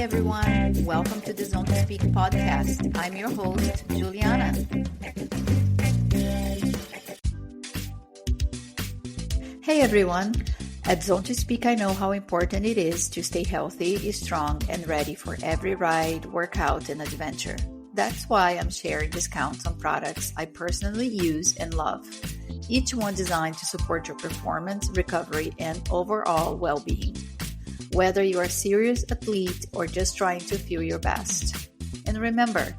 everyone. Welcome to the Zone to Speak podcast. I'm your host, Juliana. Hey everyone. At Zone to Speak, I know how important it is to stay healthy, strong, and ready for every ride, workout, and adventure. That's why I'm sharing discounts on products I personally use and love. Each one designed to support your performance, recovery, and overall well-being. Whether you are a serious athlete or just trying to feel your best. And remember,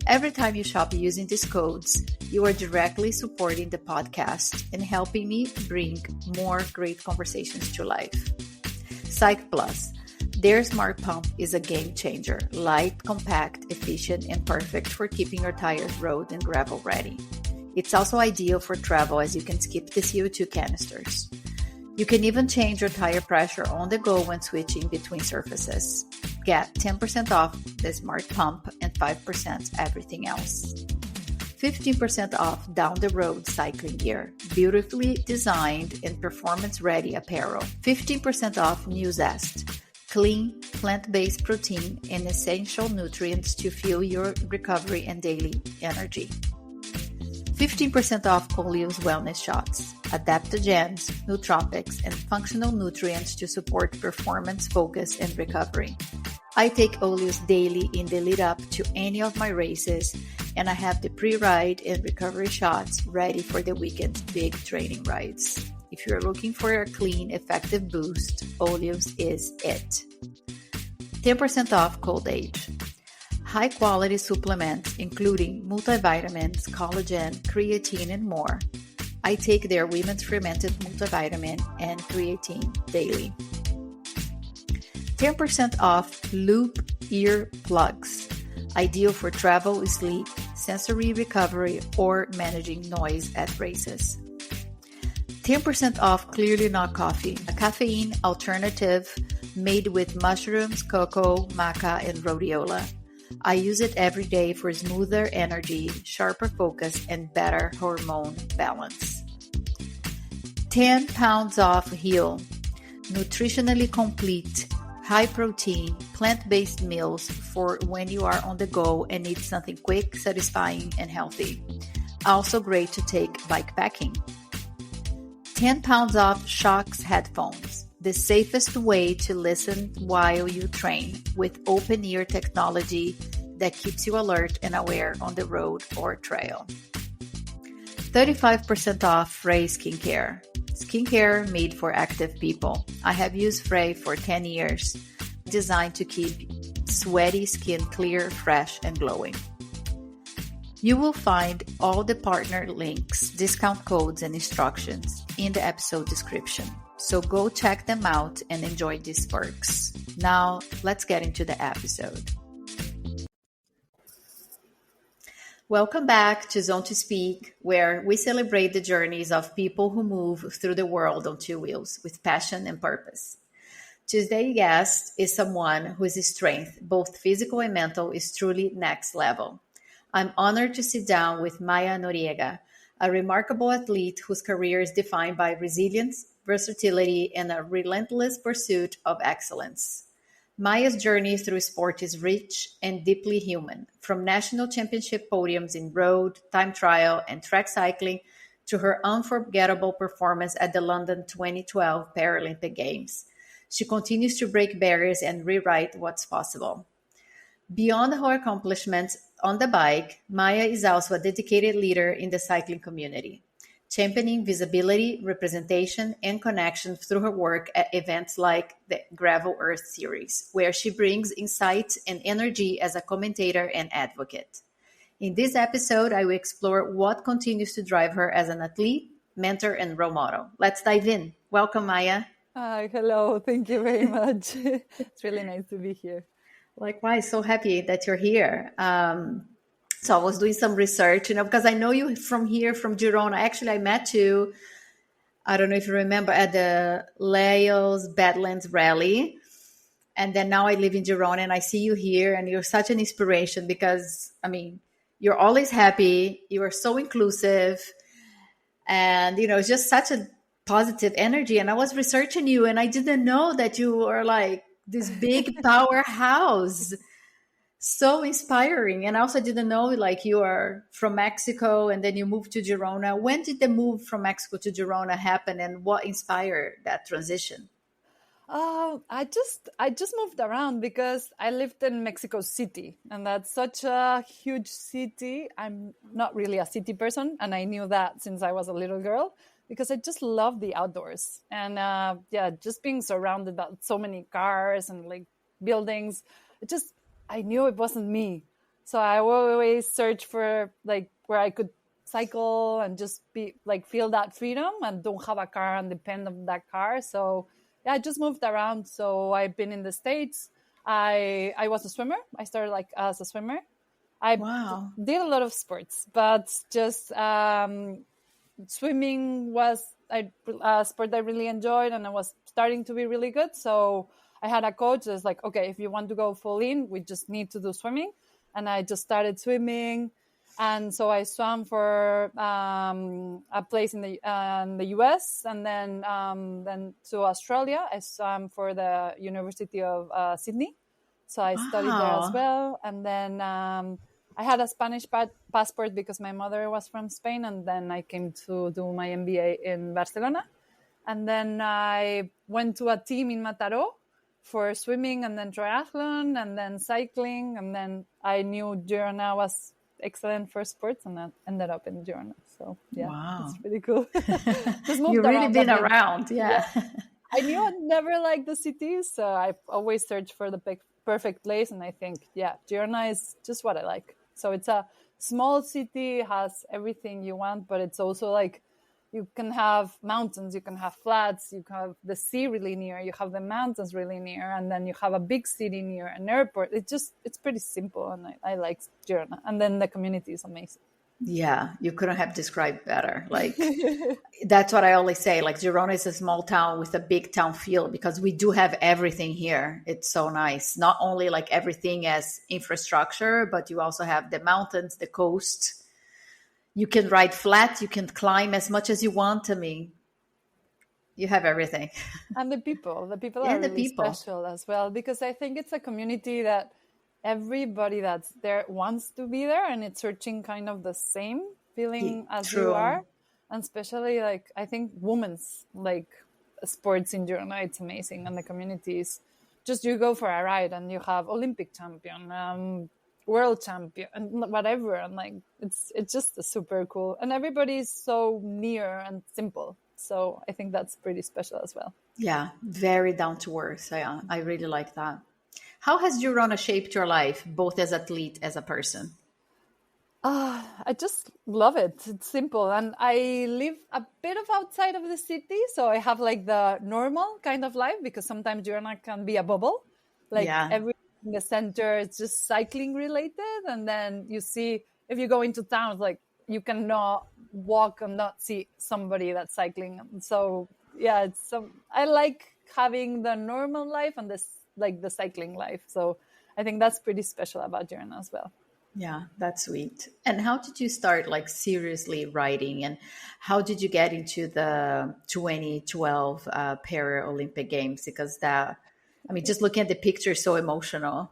every time you shop using these codes, you are directly supporting the podcast and helping me bring more great conversations to life. Psych Plus, their smart pump is a game changer. Light, compact, efficient, and perfect for keeping your tires road and gravel ready. It's also ideal for travel as you can skip the CO2 canisters. You can even change your tire pressure on the go when switching between surfaces. Get 10% off the smart pump and 5% everything else. 15% off down the road cycling gear, beautifully designed and performance-ready apparel. 15% off New Zest, clean, plant-based protein and essential nutrients to fuel your recovery and daily energy. 15% off Oleo's wellness shots, adaptogens, nootropics, and functional nutrients to support performance, focus, and recovery. I take Oleo's daily in the lead up to any of my races, and I have the pre-ride and recovery shots ready for the weekend's big training rides. If you're looking for a clean, effective boost, Oleo's is it. 10% off Cold Age. High-quality supplements, including multivitamins, collagen, creatine, and more. I take their women's fermented multivitamin and creatine daily. 10% off Loop ear plugs, ideal for travel, sleep, sensory recovery, or managing noise at races. 10% off Clearly Not Coffee, a caffeine alternative made with mushrooms, cocoa, maca, and rhodiola. I use it every day for smoother energy, sharper focus, and better hormone balance. 10 pounds off Heal, nutritionally complete, high-protein, plant-based meals for when you are on the go and need something quick, satisfying, and healthy. Also great to take bikepacking. 10 pounds off Shocks headphones, the safest way to listen while you train with open-ear technology that keeps you alert and aware on the road or trail. 35% off Frey Skincare. Skincare made for active people. I have used Frey for 10 years, designed to keep sweaty skin clear, fresh, and glowing. You will find all the partner links, discount codes, and instructions in the episode description. So go check them out and enjoy these perks. Now, let's get into the episode. Welcome back to Zone to Speak, where we celebrate the journeys of people who move through the world on two wheels with passion and purpose. Today's guest is someone whose strength, both physical and mental, is truly next level. I'm honored to sit down with Mayalen Noriega, a remarkable athlete whose career is defined by resilience, versatility, and a relentless pursuit of excellence. Maya's journey through sport is rich and deeply human, from national championship podiums in road, time trial, and track cycling to her unforgettable performance at the London 2012 Paralympic Games. She continues to break barriers and rewrite what's possible. Beyond her accomplishments on the bike, Maya is also a dedicated leader in the cycling community, championing visibility, representation, and connection through her work at events like the Gravel Earth Series, where she brings insight and energy as a commentator and advocate. In this episode, I will explore what continues to drive her as an athlete, mentor, and role model. Let's dive in. Welcome, Maya. Hi, hello. Thank you very much. It's really nice to be here. Likewise, so happy that you're here. So I was doing some research, because I know you from here, from Girona. Actually, I met you, I don't know if you remember, at the Laos Badlands Rally. And then now I live in Girona and I see you here and you're such an inspiration because, you're always happy. You are so inclusive and, it's just such a positive energy. And I was researching you and I didn't know that you were like this big powerhouse. So inspiring. And I also didn't know like you are from Mexico and then you moved to Girona. When did the move from Mexico to Girona happen and what inspired that transition? I just moved around because I lived in Mexico City, and that's such a huge city. I'm not really a city person, and I knew that since I was a little girl because I just love the outdoors and just being surrounded by so many cars and like buildings. I knew it wasn't me, so I always search for like where I could cycle and just be like feel that freedom and don't have a car and depend on that car. So yeah, I just moved around. So I've been in the States. I was a swimmer. I started like as a swimmer. I Wow. did a lot of sports, but just swimming was a sport I really enjoyed, and I was starting to be really good. So I had a coach that's like, okay, if you want to go full in, we just need to do swimming. And I just started swimming. And so I swam for a place in the US, and then to Australia. I swam for the University of Sydney. So I studied there as Wow. well. And then I had a Spanish passport because my mother was from Spain. And then I came to do my MBA in Barcelona. And then I went to a team in Mataró for swimming and then triathlon and then cycling. And then I knew Girona was excellent for sports, and I ended up in Girona. So yeah, Wow. it's pretty cool. Just moved You've really around been a bit. around. Yeah. I knew I'd never like the cities, so I always search for the perfect place. And I think, yeah, Girona is just what I like. So it's a small city, has everything you want, but it's also like you can have mountains, you can have flats, you can have the sea really near, you have the mountains really near, and then you have a big city near an airport. It's pretty simple, and I like Girona. And then the community is amazing. Yeah, you couldn't have described better. Like that's what I always say. Like Girona is a small town with a big town feel because we do have everything here. It's so nice. Not only like everything as infrastructure, but you also have the mountains, the coast. You can ride flat, you can climb as much as you want. I mean, you have everything. And the people Yeah, are the really people. special as well, because I think it's a community that everybody that's there wants to be there, and it's searching kind of the same feeling as you True. are. And especially like I think women's like sports in Girona, it's amazing. And the communities, just you go for a ride and you have Olympic champion, world champion, and whatever. And like it's just super cool, and everybody is so near and simple. So I think that's pretty special as well. Yeah, very down to earth. Yeah, I really like that. How has Girona shaped your life, both as athlete as a person? I just love it. It's simple. And I live a bit of outside of the city. So I have like the normal kind of life, because sometimes Girona can be a bubble. Like Yeah, every in the center, it's just cycling related. And then you see, if you go into towns, like you cannot walk and not see somebody that's cycling. So yeah, I like having the normal life and this like the cycling life. So I think that's pretty special about Girona as well. yeah, that's sweet. And how did you start like seriously writing? And how did you get into the 2012 Paralympic Games? Because I mean, just looking at the picture, so emotional.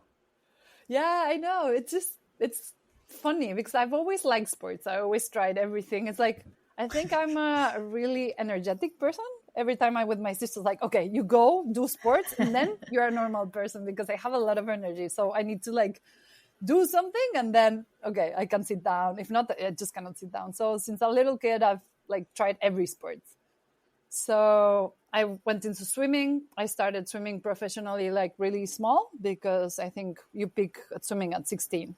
Yeah, I know. It's funny because I've always liked sports. I always tried everything. It's like I think I'm a really energetic person. Every time I'm with my sisters, like, okay, you go do sports and then you're a normal person, because I have a lot of energy. So I need to like do something and then, okay, I can sit down. If not, I just cannot sit down. So since a little kid, I've like tried every sport. So I went into swimming. I started swimming professionally, like really small, because I think you pick swimming at 16.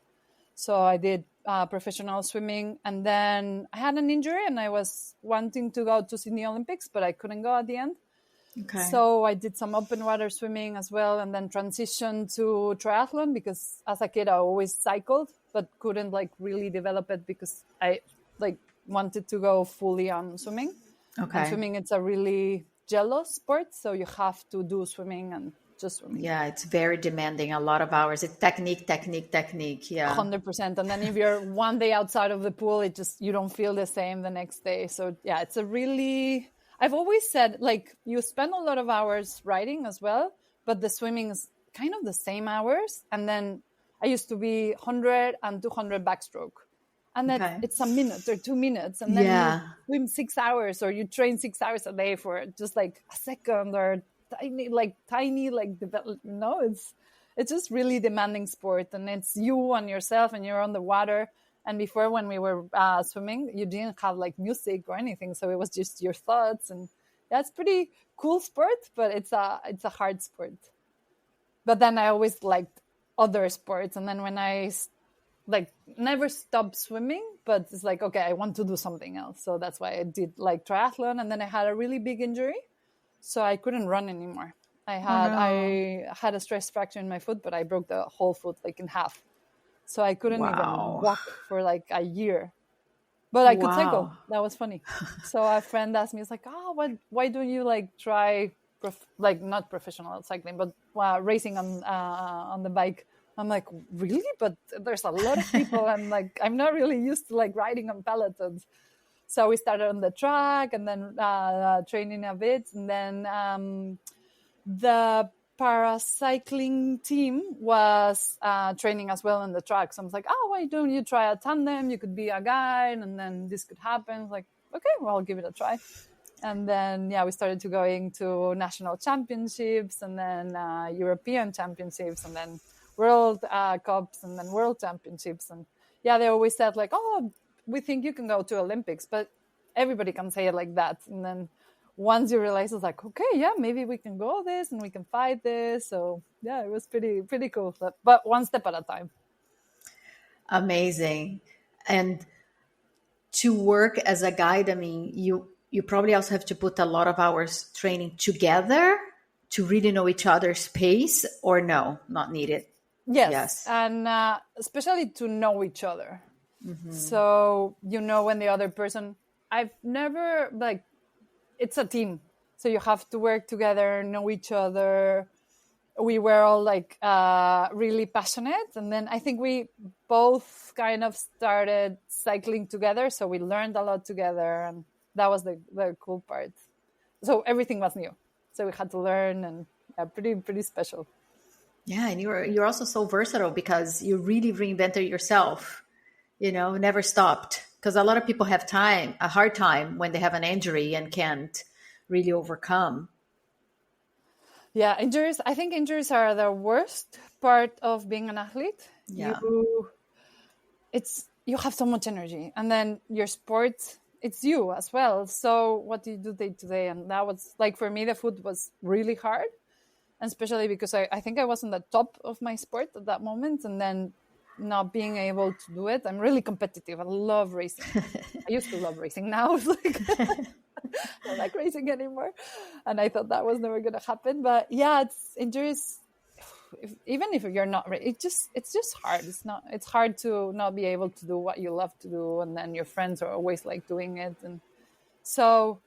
So I did professional swimming, and then I had an injury and I was wanting to go to Sydney Olympics, but I couldn't go at the end. Okay. So I did some open water swimming as well, and then transitioned to triathlon, because as a kid I always cycled, but couldn't like really develop it because I like wanted to go fully on swimming. And Okay. swimming, it's a really jealous sport, so you have to do swimming and just swimming. Yeah, it's very demanding, a lot of hours. It's technique, technique, technique. Yeah. 100%. And then if you're one day outside of the pool, you don't feel the same the next day. So yeah, I've always said, like, you spend a lot of hours riding as well, but the swimming is kind of the same hours. And then I used to be 100 and 200 backstroke. And it's a minute or 2 minutes. And then you swim 6 hours, or you train 6 hours a day for just like a second, or tiny, it's just really demanding sport. And it's you and yourself, and you're on the water. And before, when we were swimming, you didn't have like music or anything. So it was just your thoughts. And that's pretty cool sport, but it's a hard sport. But then I always liked other sports. And then when I never stopped swimming, but it's like, okay, I want to do something else. So that's why I did like triathlon. And then I had a really big injury, so I couldn't run anymore. I had a stress fracture in my foot, but I broke the whole foot like in half. So I couldn't even walk for like a year. But I could cycle. That was funny. So a friend asked me, it's like, why don't you like try not professional cycling, but racing on the bike? I'm like, really? But there's a lot of people. I'm like, I'm not really used to like riding on pelotons. So we started on the track, and then training a bit. And then the paracycling team was training as well on the track. So I was like, why don't you try a tandem? You could be a guide, and then this could happen. Like, okay, well, I'll give it a try. And then, we started to going to national championships, and then European championships, and then World Cups, and then World Championships. And they always said like, we think you can go to Olympics, but everybody can say it like that. And then once you realize, it's like, okay, maybe we can go this and we can fight this. So it was pretty cool, but one step at a time. Amazing. And to work as a guide, I mean, you probably also have to put a lot of hours training together to really know each other's pace, or no, not needed. Yes. And especially to know each other. Mm-hmm. So, when the other person, I've never, it's a team. So you have to work together, know each other. We were all really passionate. And then I think we both kind of started cycling together. So we learned a lot together. And that was the cool part. So everything was new. So we had to learn, and pretty special. Yeah, and you're also so versatile because you really reinvented yourself, never stopped. Because a lot of people have a hard time when they have an injury and can't really overcome. Yeah, injuries. I think injuries are the worst part of being an athlete. Yeah. You have so much energy, and then your sport, it's you as well. So what do you do day to day? And that was like, for me, the foot was really hard. And especially because I think I was on the top of my sport at that moment, and then not being able to do it. I'm really competitive. I love racing. I used to love racing. Now it's like I don't like racing anymore. And I thought that was never going to happen. But it's injuries. Even if you're not, it's just hard. It's hard to not be able to do what you love to do, and then your friends are always like doing it, and so.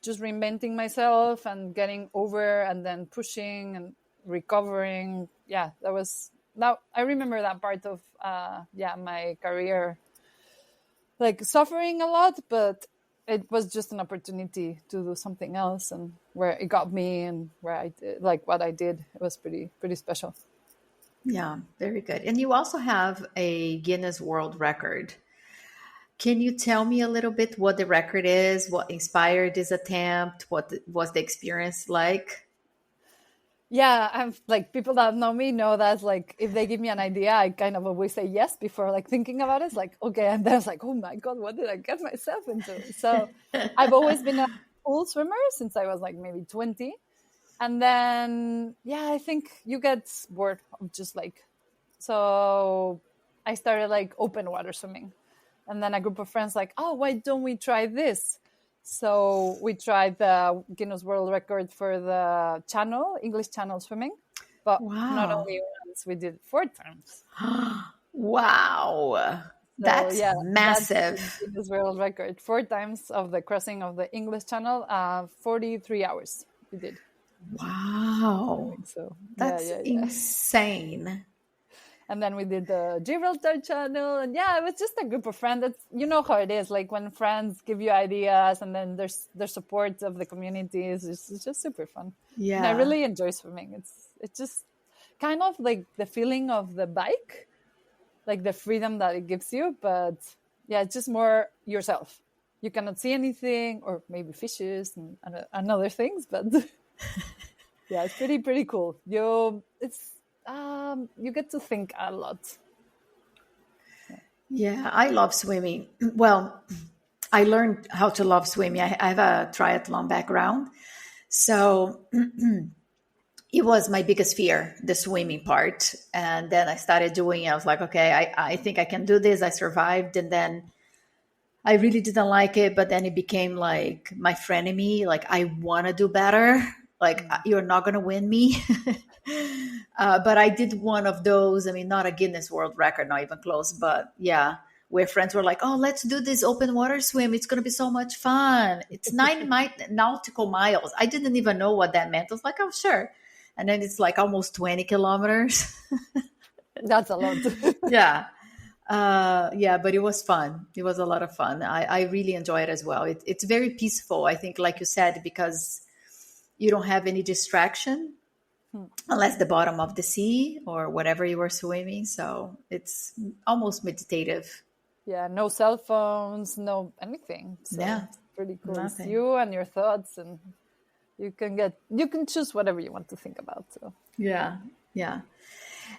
Just reinventing myself and getting over, and then pushing and recovering. I remember that part of my career, like suffering a lot, but it was just an opportunity to do something else, and where it got me, and where I did, like what I did, it was pretty special. Yeah, very good. And you also have a Guinness World Record. Can you tell me a little bit what the record is, what inspired this attempt, what was the experience like? Yeah, I'm like, people that know me know that like, if they give me an idea, I kind of always say yes before like thinking about it. It's like, okay. And then it's like, oh my God, what did I get myself into? So I've always been a pool swimmer since I was like maybe 20. And then, I think you get bored of just like, so I started like open water swimming. And then a group of friends like, why don't we try this? So we tried the Guinness World Record for the English Channel swimming. But not only once, we did 4 times. Wow. That's massive. That's the Guinness World Record. 4 times of the crossing of the English Channel, 43 hours we did. Wow. So that's insane. And then we did the Gibraltar Channel. And yeah, it was just a group of friends. That's, you know how it is. Like when friends give you ideas and then there's support of the communities. It's just super fun. Yeah. And I really enjoy swimming. It's just kind of like the feeling of the bike, like the freedom that it gives you. But yeah, it's just more yourself. You cannot see anything, or maybe fishes and other things. But yeah, it's pretty cool. You get to think a lot. Yeah, I love swimming. Well, I learned how to love swimming. I have a triathlon background. So it was my biggest fear, the swimming part. And then I started doing it. I was like, okay, I think I can do this. I survived. And then I really didn't like it. But then it became like my frenemy. Like, I want to do better. Like, you're not going to win me. But I did one of those. I mean, not a Guinness World Record, not even close. But yeah, where friends were like, oh, let's do this open water swim. It's going to be so much fun. It's 9 nautical miles. I didn't even know what that meant. I was like, oh, sure. And then it's like almost 20 kilometers. That's a lot. Yeah. But it was fun. It was a lot of fun. I really enjoy it as well. It's very peaceful, I think, like you said, because you don't have any distraction unless the bottom of the sea or whatever you were swimming. So it's almost meditative. Yeah, no cell phones, no anything. So yeah, it's pretty cool. Nothing. It's you and your thoughts, and you can choose whatever you want to think about. So yeah.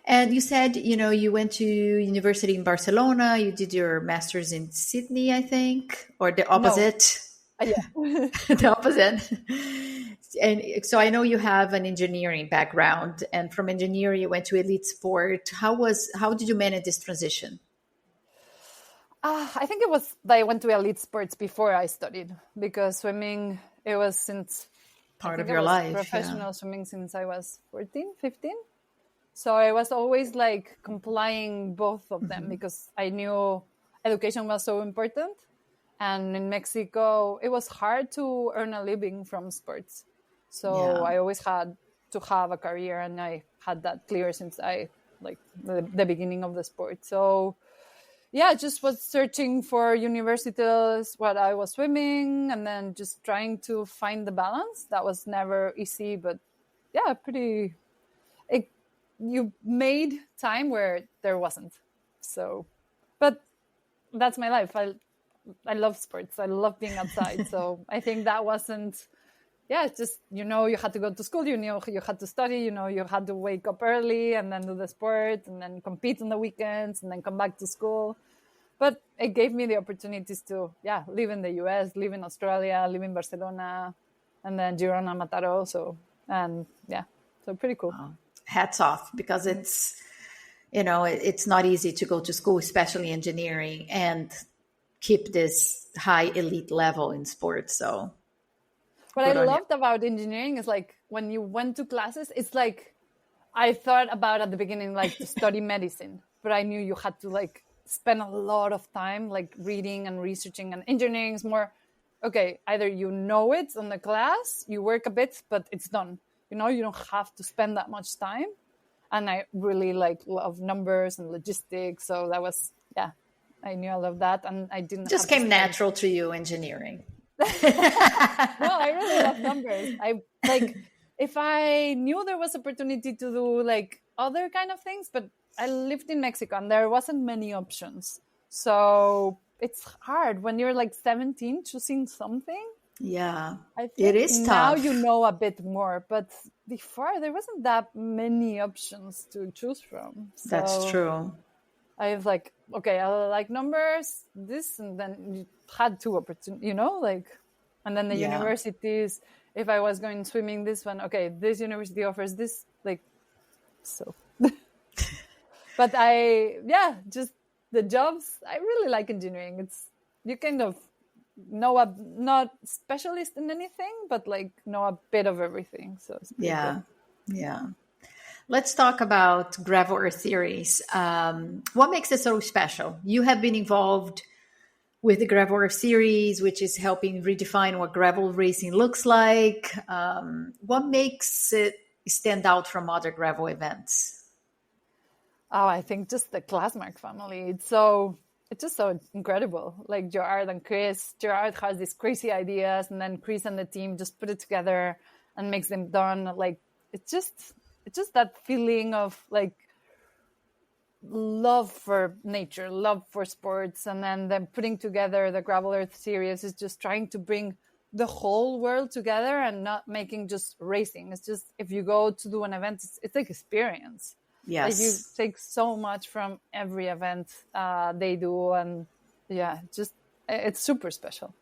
And you said, you went to university in Barcelona. You did your master's in Sydney, I think, or the opposite. No. Yeah, the opposite. And so I know you have an engineering background, and from engineering you went to elite sport. How did you manage this transition? I think it was that I went to elite sports before I studied, because swimming, it was since part of your life. Professional swimming since I was 14, 15. So I was always like complying both of them because I knew education was so important. And in Mexico, it was hard to earn a living from sports. So I always had to have a career, and I had that clear since the beginning of the sport. So yeah, just was searching for universities what I was swimming, and then just trying to find the balance. That was never easy, but yeah, you made time where there wasn't. So, but that's my life. I love sports. I love being outside. So I think that wasn't, it's just, you had to go to school, you had to study, you had to wake up early and then do the sport and then compete on the weekends and then come back to school. But it gave me the opportunities to, live in the US, live in Australia, live in Barcelona, and then Girona, Mataró. So pretty cool. Wow. Hats off, because it's not easy to go to school, especially engineering, and keep this high elite level in sports. So what I loved about engineering is like when you went to classes, it's like I thought about at the beginning like to study medicine, but I knew you had to like spend a lot of time like reading and researching, and engineering is more either it on the class, you work a bit, but it's done. You don't have to spend that much time. And I really love numbers and logistics. So that was, I knew I loved that. And I didn't just came natural to you, engineering. No, I really love numbers. If I knew there was opportunity to do like other kind of things, but I lived in Mexico and there wasn't many options. So it's hard when you're like 17 choosing something. Yeah, I think it is tough. Now you know a bit more, but before there wasn't that many options to choose from. So that's true. I was like, I like numbers, this, and then you had two opportunities, and then the universities, if I was going swimming, this one, this university offers this, so. But just the jobs, I really like engineering. You kind of know not specialist in anything, but know a bit of everything. So it's cool. Let's talk about gravel Earth Series. What makes it so special? You have been involved with the gravel Earth Series, which is helping redefine what gravel racing looks like. What makes it stand out from other gravel events? Oh, I think just the Glassmark family. It's just so incredible. Like Gerard and Chris. Gerard has these crazy ideas, and then Chris and the team just put it together and makes them done. Like it's just that feeling of like love for nature, love for sports, and then them putting together the Gravel Earth series is just trying to bring the whole world together and not making just racing. It's just, if you go to do an event, it's like experience. Yes. Like you take so much from every event they do, and yeah, just it's super special.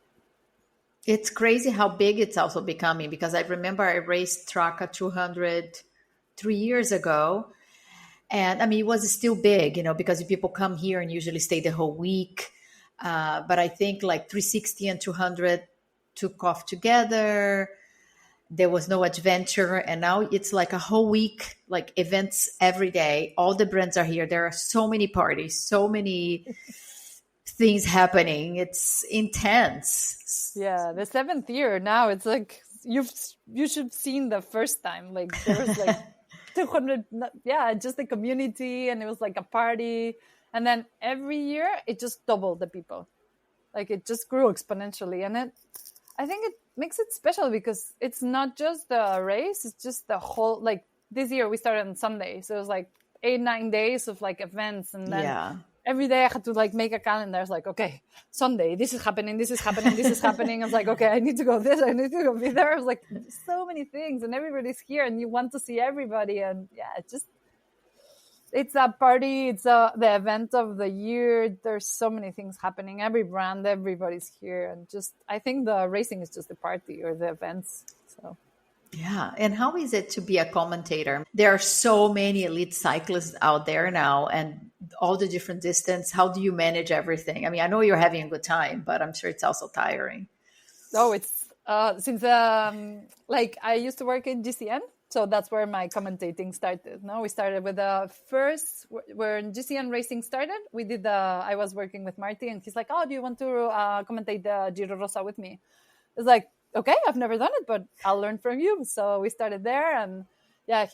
It's crazy how big it's also becoming, because I remember I raced Traca 200 3 years ago. And I mean, it was still big, because people come here and usually stay the whole week. But I think like 360 and 200 took off together. There was no adventure. And now it's like a whole week, like events every day. All the brands are here. There are so many parties, so many things happening. It's intense. Yeah, the 7th year now, it's like you should have seen the first time. Like there was like 200, just the community, and it was like a party. And then every year it just doubled the people. Like it just grew exponentially. And I think it makes it special because it's not just the race, it's just the whole, like this year we started on Sunday. So it was like 8-9 days of like events. And then every day I had to like make a calendar. I was like, okay, Sunday, this is happening, this is happening, this is happening. I was like, okay, I need to go this, I need to go be there. I was like, so many things, and everybody's here and you want to see everybody. And yeah, it's a party. It's the event of the year. There's so many things happening. Every brand, everybody's here. And just, I think the racing is just the party or the events. So. Yeah. And how is it to be a commentator? There are so many elite cyclists out there now, and all the different distance. How do you manage everything? I mean, I know you're having a good time, but I'm sure it's also tiring. Oh, it's since like I used to work in GCN. So that's where my commentating started. No, we started with the first, when GCN racing started, I was working with Marty, and he's like, oh, do you want to commentate the Giro Rosa with me? It's like, okay, I've never done it, but I'll learn from you. So we started there, and yeah,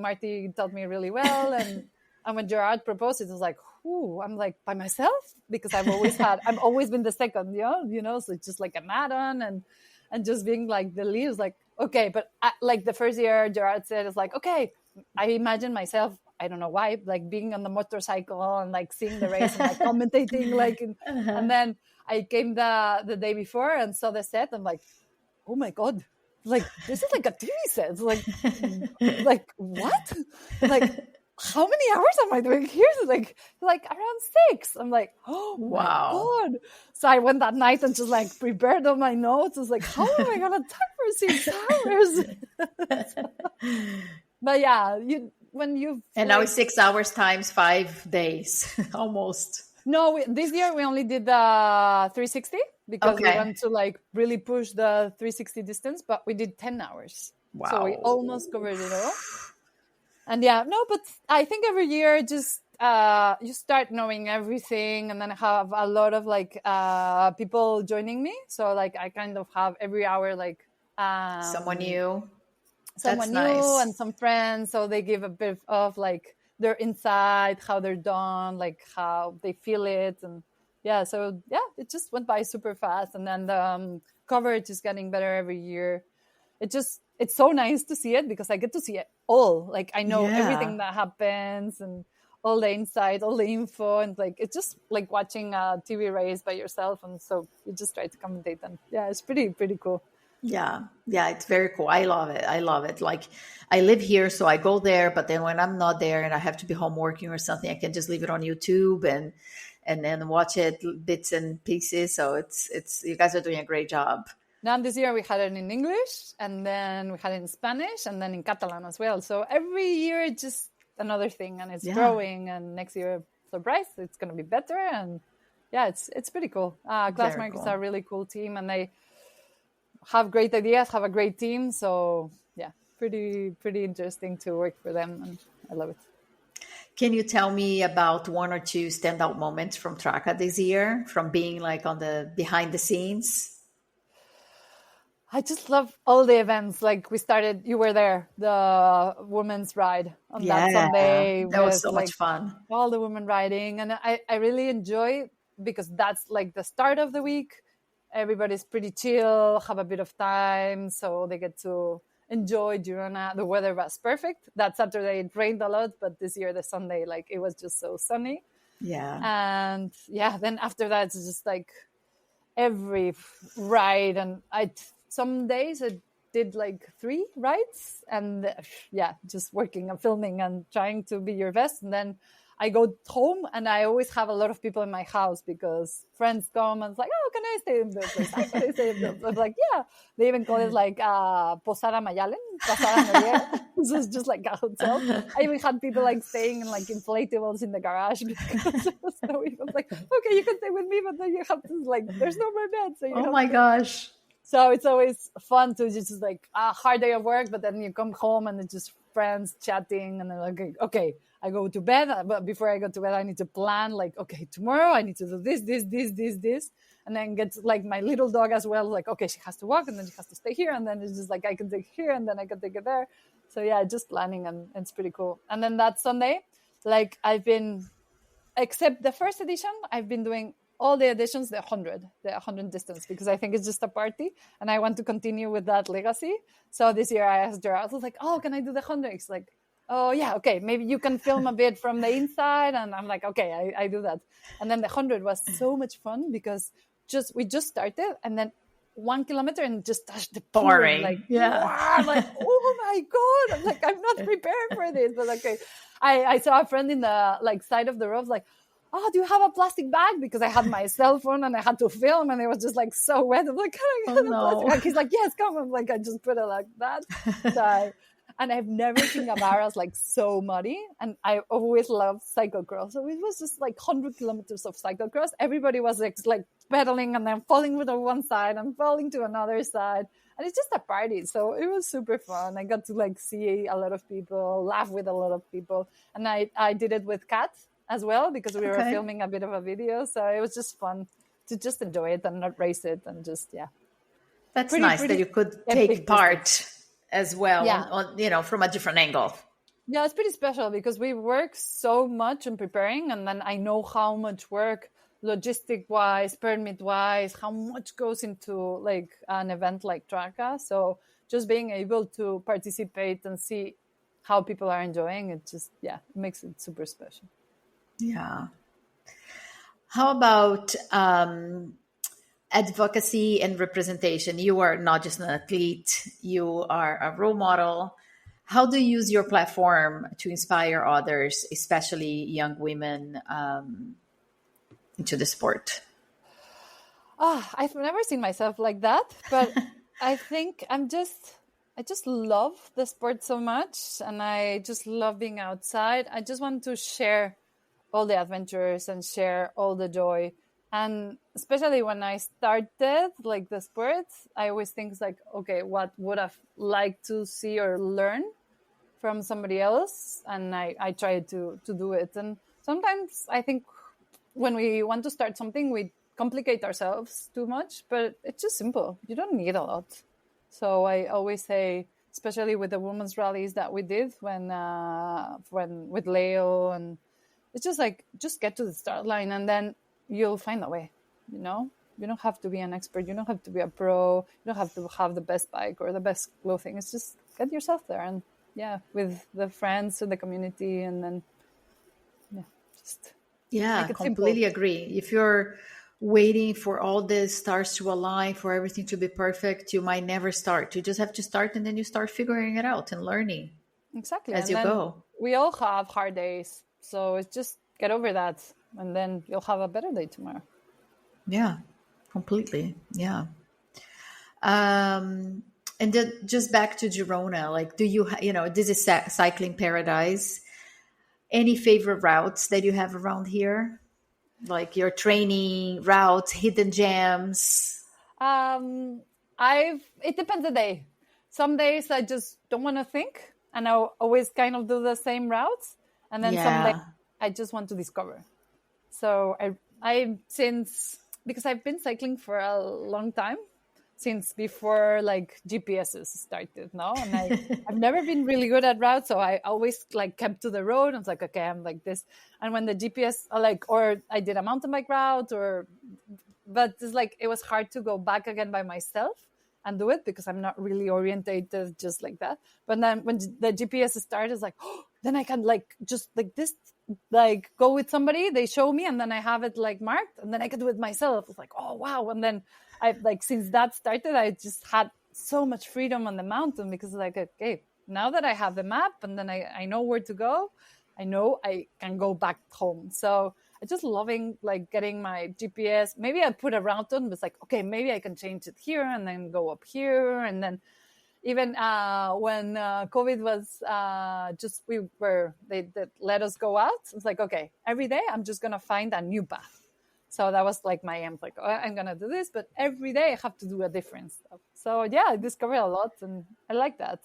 Marty taught me really well. And when Gerard proposed, it was like, ooh, I'm like by myself, because I've always been the second, so it's just like an add-on, and just being like the lead was like, okay. But like the first year, Gerard said, it's like, okay, I imagine myself, I don't know why, like being on the motorcycle and like seeing the race and like commentating, like, and then I came the day before and saw the set. I'm like, oh my God, like this is like a TV set. It's like what? Like, how many hours am I doing here? It's like around 6. I'm like, oh wow. My God. So I went that night and just like prepared all my notes. It's like, how am I gonna talk for 6 hours? But yeah, now it's 6 hours times 5 days, almost. No, this year we only did the 360 because we want to like really push the 360 distance, but we did 10 hours. Wow. So we almost covered it all. And but I think every year just you start knowing everything, and then I have a lot of like people joining me. So like I kind of have every hour like someone new, nice. And some friends. So they give a bit of like their insight, how they're done, like how they feel it. And it just went by super fast. And then the coverage is getting better every year. It's so nice to see it because I get to see it all. Like I know everything that happens and all the insight, all the info, and like it's just like watching a TV race by yourself. And so you just try to commentate, and it's pretty cool. Yeah, it's very cool. I love it. Like I live here, so I go there, but then when I'm not there and I have to be home working or something, I can just leave it on YouTube and then watch it bits and pieces. So it's you guys are doing a great job. Now this year we had it in English, and then we had it in Spanish, and then in Catalan as well. So every year it's just another thing, and it's growing. And next year, surprise, it's going to be better. And it's pretty cool. Glassmark is a really cool team, and they have great ideas, have a great team. So pretty interesting to work for them, and I love it. Can you tell me about one or two standout moments from Traca this year, from being like on the behind the scenes? I just love all the events. Like we started, you were there, the women's ride on that Sunday that was with so much fun. all the women riding. And I really enjoy because that's like the start of the week. Everybody's pretty chill, have a bit of time. So they get to enjoy Girona. The weather was perfect. That Saturday it rained a lot, but this year, the Sunday, like it was just so sunny. Yeah. And then after that, it's just like every ride. And some days I did like 3 rides and just working and filming and trying to be your best. And then I go home and I always have a lot of people in my house because friends come and it's like, oh, can I stay in this place? Can I stay in this? I'm like, yeah. They even call it like Posada Mayalen, Posada Noriega. So it's just like a hotel. I even had people like staying in like inflatables in the garage because there was no even like, okay, you can stay with me, but then you have to like, there's no more bed. So oh my gosh. So it's always fun to just like a hard day of work, but then you come home and it's just friends chatting and then like, okay, I go to bed, but before I go to bed, I need to plan like, okay, tomorrow I need to do this, and then get like my little dog as well. Like, okay, she has to walk and then she has to stay here. And then it's just like, I can take here and then I can take it there. So yeah, just planning and it's pretty cool. And then that Sunday, like except the first edition, I've been doing all the editions, the 100 distance, because I think it's just a party and I want to continue with that legacy. So this year I asked Gerard, I was like, oh, can I do the 100? It's like, oh yeah, okay, maybe you can film a bit from the inside. And I'm like, okay, I do that. And then the 100 was so much fun because we just started and then 1 kilometer and just touched the boring. Like, wow, like, oh my God. I'm like, I'm not prepared for this. But okay. I saw a friend in the like side of the road, like, oh, do you have a plastic bag? Because I had my cell phone and I had to film and it was just like so wet. I'm like, can I get a plastic bag? He's like, yes, come. I'm like, I just put it like that. And I've never seen Navarra's like so muddy. And I always loved cyclocross. So it was just like 100 kilometers of cyclocross. Everybody was like pedaling and then falling to one side and falling to another side. And it's just a party. So it was super fun. I got to like see a lot of people, laugh with a lot of people. And I did it with Kat as well because we were filming a bit of a video. So it was just fun to just enjoy it and not race it and just, yeah. That's nice that you could take part as well, on, from a different angle. Yeah, it's pretty special because we work so much on preparing, and then I know how much work, logistic-wise, permit-wise, how much goes into like an event like Traca. So just being able to participate and see how people are enjoying it, just it makes it super special. Yeah. How about advocacy and representation? You are not just an athlete, you are a role model. How do you use your platform to inspire others, especially young women, into the sport? I've never seen myself like that, but I think I just love the sport so much, and I just love being outside. I just want to share all the adventures and share all the joy. And especially when I started like the sports, I always think like, okay, what would I like to see or learn from somebody else? And I try to do it. And sometimes I think when we want to start something, we complicate ourselves too much, but it's just simple. You don't need a lot. So I always say, especially with the women's rallies that we did when with Leo, and it's just like, just get to the start line and then you'll find a way, you don't have to be an expert. You don't have to be a pro. You don't have to have the best bike or the best clothing. It's just get yourself there and with the friends and the community. And then, I completely agree. If you're waiting for all the stars to align, for everything to be perfect, you might never start. You just have to start, and then you start figuring it out and learning. Exactly. As you go. We all have hard days. So it's just get over that, and then you'll have a better day tomorrow. Yeah, completely. Yeah. And then just back to Girona, like, do you, this is cycling paradise. Any favorite routes that you have around here? Like your training routes, hidden gems? It depends the day. Some days I just don't want to think, and I'll always kind of do the same routes. And then some days I just want to discover. So because I've been cycling for a long time, since before like GPSs started, no? And I've never been really good at routes, so I always like kept to the road. I was like, okay, I'm like this. And when the GPS, or I did a mountain bike route, but it's like it was hard to go back again by myself and do it because I'm not really orientated just like that. But then when the GPS started, it's like, then I can like just like this, like go with somebody, they show me, and then I have it like marked, and then I can do it myself. It's like, oh wow. And then I've like, since that started, I just had so much freedom on the mountain because like, okay, now that I have the map and then I know where to go, I know I can go back home. So I just loving like getting my GPS. Maybe I put a route on, but it's like, okay, maybe I can change it here and then go up here. And then even when COVID was they let us go out. It's like, okay, every day I'm just going to find a new path. So that was like my aim, like, oh, I'm going to do this, but every day I have to do a different stuff. So yeah, I discovered a lot and I like that.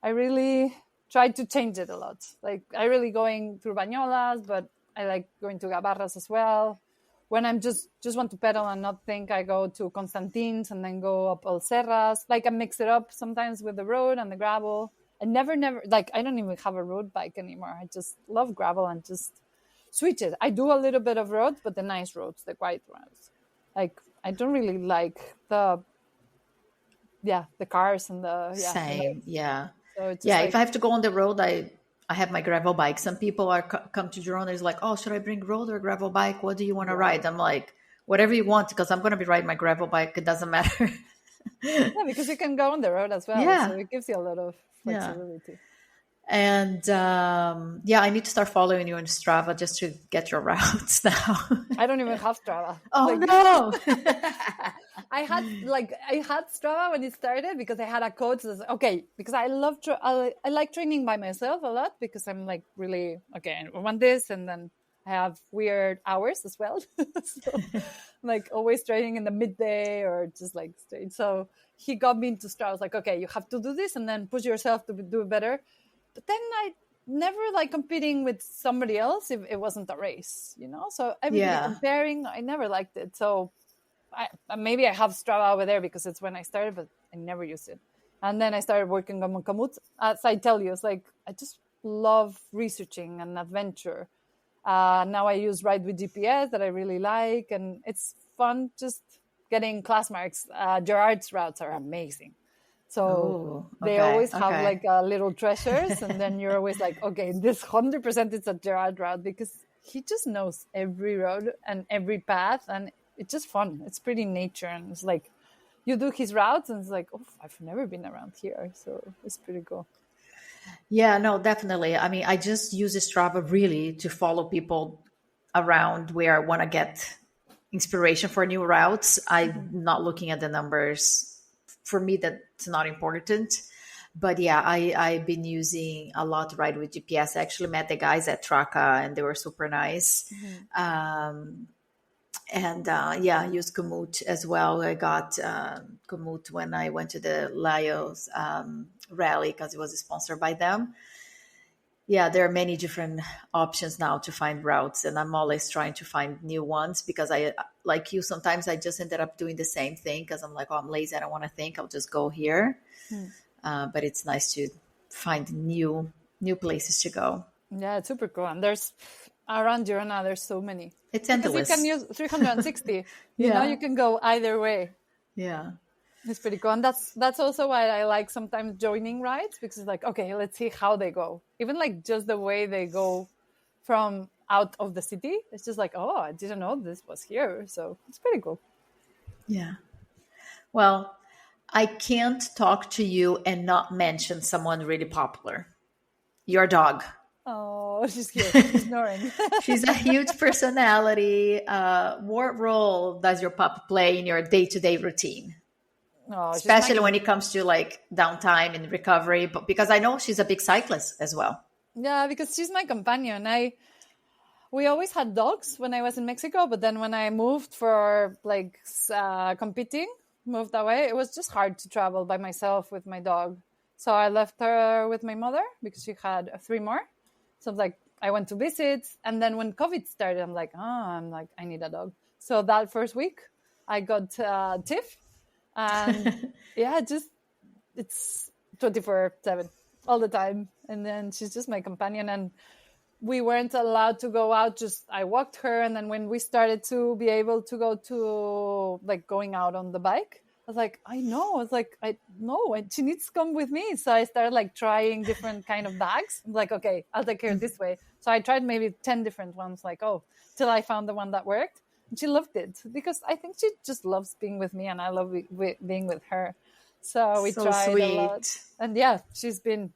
I really tried to change it a lot. Like I really going through Bañolas, but I like going to Gabarras as well. When I'm just want to pedal and not think, I go to Constantins and then go up El Serras. Like I mix it up sometimes with the road and the gravel. I never, like I don't even have a road bike anymore. I just love gravel and just switch it. I do a little bit of roads, but the nice roads, the quiet roads. Like I don't really like the cars and the Same, yeah. So it's if I have to go on the road, I have my gravel bike. Some people come to Girona, is like, oh, should I bring road or gravel bike? What do you want to ride? I'm like, whatever you want, because I'm going to be riding my gravel bike. It doesn't matter. Yeah, because you can go on the road as well. Yeah. So it gives you a lot of flexibility. Yeah. And I need to start following you on Strava just to get your routes now. I don't even have Strava. Oh, no. I had Strava when it started because I had a coach that said, okay, because I like training by myself a lot because I'm like really, okay, I want this, and then I have weird hours as well. So like always training in the midday or just like straight. So he got me into Strava. I was like, okay, you have to do this and then push yourself to do better. But then I never like competing with somebody else if it wasn't a race, you know? So everybody comparing, I never liked it. So maybe I have Strava over there because it's when I started, but I never used it. And then I started working on Kamut. As I tell you, it's like, I just love researching and adventure. Now I use Ride with GPS that I really like. And it's fun just getting class marks. Gerard's routes are amazing. So they always have like little treasures. And then you're always like, okay, this 100% is a Gerard route because he just knows every road and every path. And it's just fun. It's pretty nature. And it's like, you do his routes and it's like, oh, I've never been around here. So it's pretty cool. Yeah, no, definitely. I mean, I just use Strava really to follow people around where I want to get inspiration for new routes. I'm not looking at the numbers. For me, that's not important. But yeah, I've been using a lot Ride with GPS. I actually met the guys at Traca and they were super nice. I used Komoot as well. I got Komoot when I went to the Laos rally because it was sponsored by them. Yeah, there are many different options now to find routes, and I'm always trying to find new ones because I, like you, sometimes I just ended up doing the same thing because I'm like, oh, I'm lazy, I don't want to think, I'll just go here. But it's nice to find new places to go. Yeah, it's super cool. And there's around Girona, there's so many. It's endless. Because you can use 360. You know, you can go either way. Yeah. It's pretty cool. And that's also why I like sometimes joining rides because it's like, okay, let's see how they go. Even like just the way they go from out of the city. It's just like, oh, I didn't know this was here. So it's pretty cool. Yeah. Well, I can't talk to you and not mention someone really popular. Your dog. Oh, she's cute. She's snoring. She's a huge personality. What role does your pup play in your day-to-day routine? Oh, especially when it comes to like downtime and recovery, but because I know she's a big cyclist as well. Yeah, because she's my companion. We always had dogs when I was in Mexico, but then when I moved for like competing, moved away, it was just hard to travel by myself with my dog. So I left her with my mother because she had 3 more. So I went to visit, and then when COVID started, I need a dog. So that first week, I got Tiff. And yeah, just it's 24/7 all the time. And then she's just my companion. And we weren't allowed to go out. Just I walked her. And then when we started to be able to go to like going out on the bike, I was like, I know. It's like, I know. And she needs to come with me. So I started like trying different kind of bags. I'm like, okay, I'll take her this way. So I tried maybe 10 different ones, like, till I found the one that worked. And she loved it because I think she just loves being with me and I love being with her. So we tried a lot. And yeah, she's been,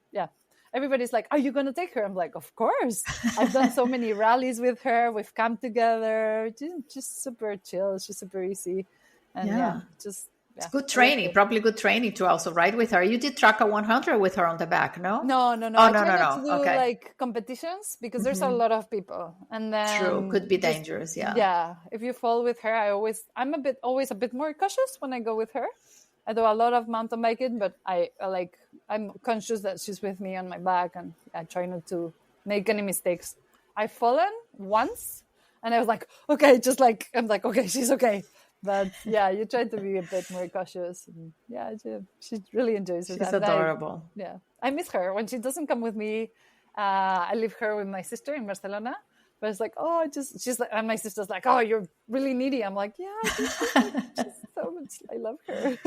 everybody's like, are you going to take her? I'm like, of course. I've done so many rallies with her. We've come together. Just super chill. She's super easy. And it's good training, probably good training to also ride with her. You did track a 100 with her on the back, no? No. Oh, I tried not to do like competitions because there's a lot of people, and then true, could be dangerous. Yeah. If you fall with her, I'm always a bit more cautious when I go with her. I do a lot of mountain biking, but I'm conscious that she's with me on my back, and I try not to make any mistakes. I've fallen once, and I was like, okay, okay, she's okay. But yeah, you try to be a bit more cautious. And yeah, she really enjoys it. She's adorable. I miss her. When she doesn't come with me, I leave her with my sister in Barcelona. But it's like, she's like, and my sister's like, oh, you're really needy. I'm like, yeah, she's so much. I love her.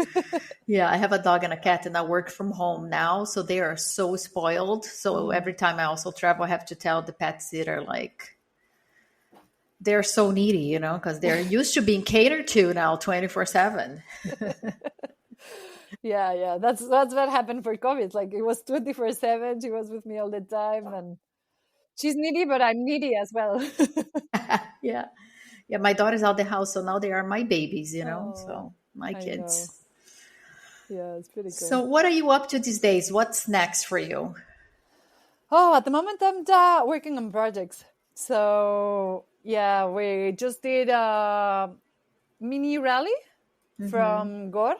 Yeah, I have a dog and a cat, and I work from home now, so they are so spoiled. So every time I also travel, I have to tell the pet sitter like, they're so needy, because they're used to being catered to now 24/7. Yeah. That's what happened for COVID. Like it was 24/7. She was with me all the time, and she's needy, but I'm needy as well. Yeah. My daughter's out the house, so now they are my babies, so my kids. Yeah, it's pretty cool. So what are you up to these days? What's next for you? At the moment, I'm working on projects. So yeah, we just did a mini rally from Gor.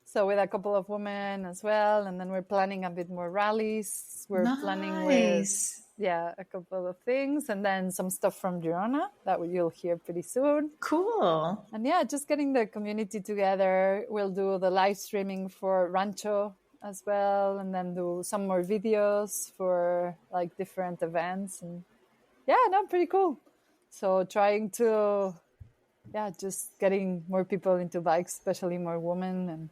So with a couple of women as well. And then we're planning a bit more rallies. We're planning with, a couple of things. And then some stuff from Girona that you'll hear pretty soon. Cool. And just getting the community together. We'll do the live streaming for Rancho as well. And then do some more videos for like different events. And pretty cool. So trying to, just getting more people into bikes, especially more women. And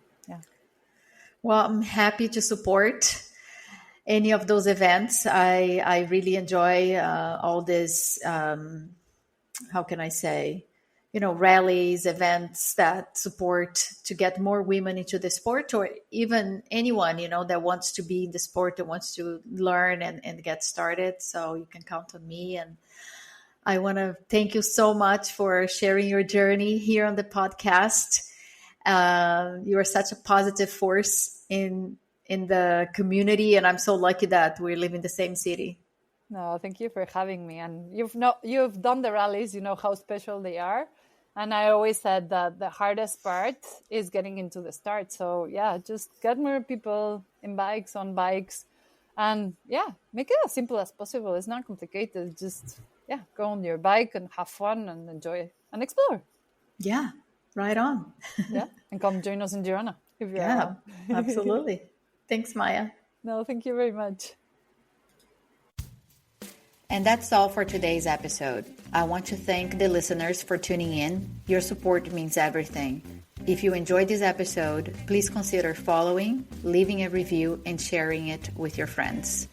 Well, I'm happy to support any of those events. I really enjoy all this, how can I say, rallies, events that support to get more women into the sport, or even anyone, that wants to be in the sport, that wants to learn and get started. So you can count on me. And I want to thank you so much for sharing your journey here on the podcast. You are such a positive force in the community, and I'm so lucky that we live in the same city. No, thank you for having me. And you've done the rallies, you know how special they are. And I always said that the hardest part is getting into the start. So just get more people on bikes, and make it as simple as possible. It's not complicated. Just go on your bike and have fun and enjoy and explore. Yeah, right on. And come join us in Girona if you're around. Absolutely. Thanks, Maya. No, thank you very much. And that's all for today's episode. I want to thank the listeners for tuning in. Your support means everything. If you enjoyed this episode, please consider following, leaving a review, and sharing it with your friends.